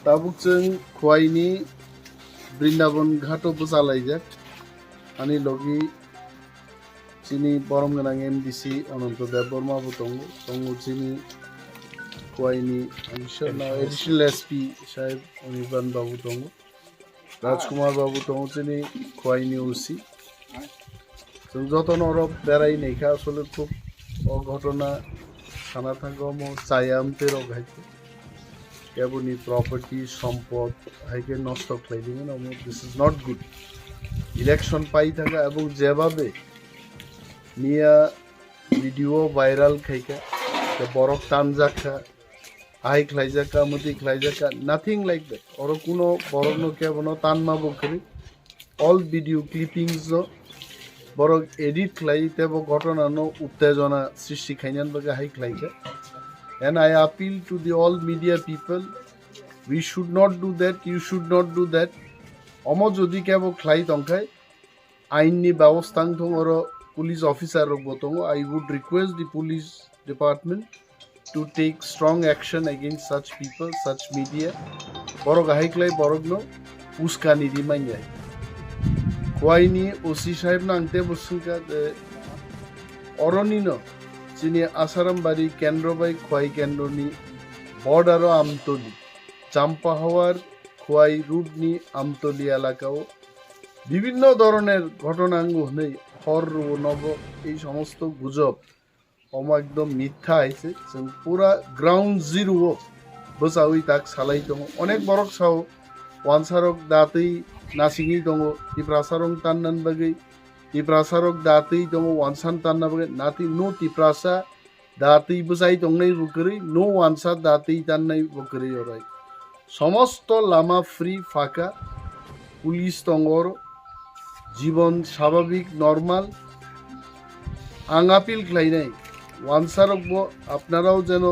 Tabukchung khowai Brindavan ghato Tungphalajak ani logi chini borom ganang MDC ononto Deborma butongo tongo chini khowai I'm sure now additional SP Shahib Oniban Babu tongo Rajkumar Babu tongo chini khowai OC जों যতন অরব বেড়াই নেখা আসলে খুব অঘটনা থানা থাকম চায়ামতে রগাইতে কেবনি property সম্পদ হাইকে নষ্ট খাইদিবেন this is not good election পাই থাকা এবং যেভাবে নিয়া ভিডিও ভাইরাল খাইকা বরফ টানজাখা আই খাইজাকা মতি খাইজাকা নাথিং লাইক দ্যাট ওর কোনো বরফ কেবন টানমা বকরি অল ভিডিও ক্লিপিংস বড় এডিট খাইতে ঘটনা উত্তেজনা সৃষ্টি খাইনান বাগে হাই খাইকা and I appeal to the all media people we should not do that you should not do that omo jodi kebo khlai tongkai aini ব্যবস্থা thongor police officer botongo I would request the police department to take strong action against such people such media borok hai khlai borogno uskani dimanyai khowai osi sahib nangte bosunka oronino যিনি আসারামবাড়ি কেন্দ্রবাই খোয়াই কেন্দ্রনি বর্ডারও আমতলি চাম্পা হওয়ার খোয়াই রুটনি আমতলি এলাকাও বিভিন্ন ধরনের ঘটনাঙ্গ নেই হর নব এই সমস্ত গুজব একদম মিথ্যা আইছে পুরা গ্রাউন্ড জিরো বসাউই তাক সালাই দङ অনেক বরক Sao ওয়ানসারক দাতেই নাসিঙি দङ তিপ্রাসারং তান্নান বাগै Tiprasarok dati dong wansan tanna bagai nati no tiprasa dati besai dong nai bukeri no wansa dati tan nai bukeri orai. Somosto lama free faka police তঙ্গর জীবন স্বাভাবিক নর্মাল আঙাপিল খাই নাই ওয়ানসারক আপনারাও যেন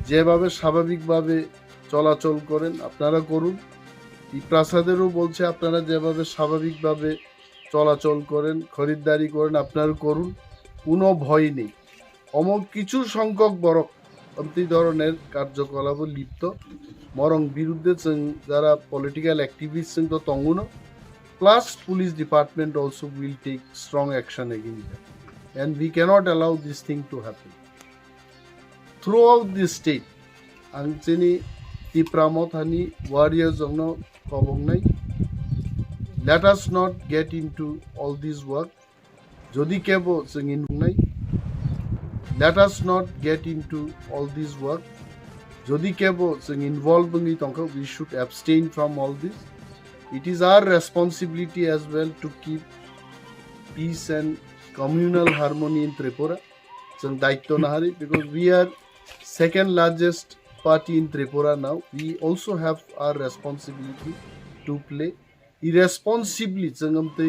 যেভাবে স্বাভাবিকভাবে চলাচল করেন আপনারা করুন তিপ্রাসাদেরও বলছে আপনারা যেভাবে স্বাভাবিকভাবে চলাচল করেন খরিদ্দারি করেন আপনারা করুন কোনো ভয় নেই কিছু সংখ্যক বরক এই ধরনের কার্যকলাপে লিপ্ত বরং বিরুদ্ধে যারা পলিটিক্যাল অ্যাক্টিভিস্ট তো তঙ্গুনো plus police department also will take strong action against them and we cannot allow this thing to happen throughout this state আংচেনি তিপ্রামত হানি ওয়ারিয়ার জন্য কবং নাই Let us not get into all this work. Jodi kebo singin nai. Let us not get into all this work. Jodi kebo sing involved ngi tongka we should abstain from all this. It is our responsibility as well to keep peace and communal harmony in Tripura. Sing daitto nahari because we are second largest party in Tripura now. We also have our responsibility to play. Irresponsibly जोंगमते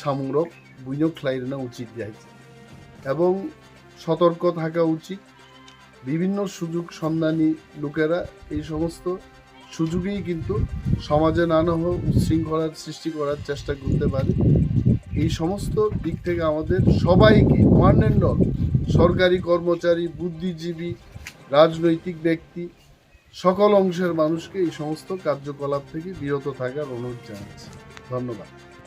सामुंरक बुइनो ख्लाइरना उचित जायছে এবং সতর্ক থাকা উচিত বিভিন্ন সুযোগ সন্ধানী লোকেরা এই সমস্ত সুযোগেই কিন্তু সমাজে নানা উচ্ছৃঙ্খলার সৃষ্টি করার চেষ্টা করতে পারে এই সমস্ত দিক থেকে আমাদের সবাইকে ওয়ান এন্ড অল সরকারি কর্মচারী বুদ্ধিজীবী রাজনৈতিক ব্যক্তি সকল অংশের মানুষকে এই সমস্ত কার্যকলাপ থেকে বিরত থাকার অনুরোধ জানাচ্ছি ধন্যবাদ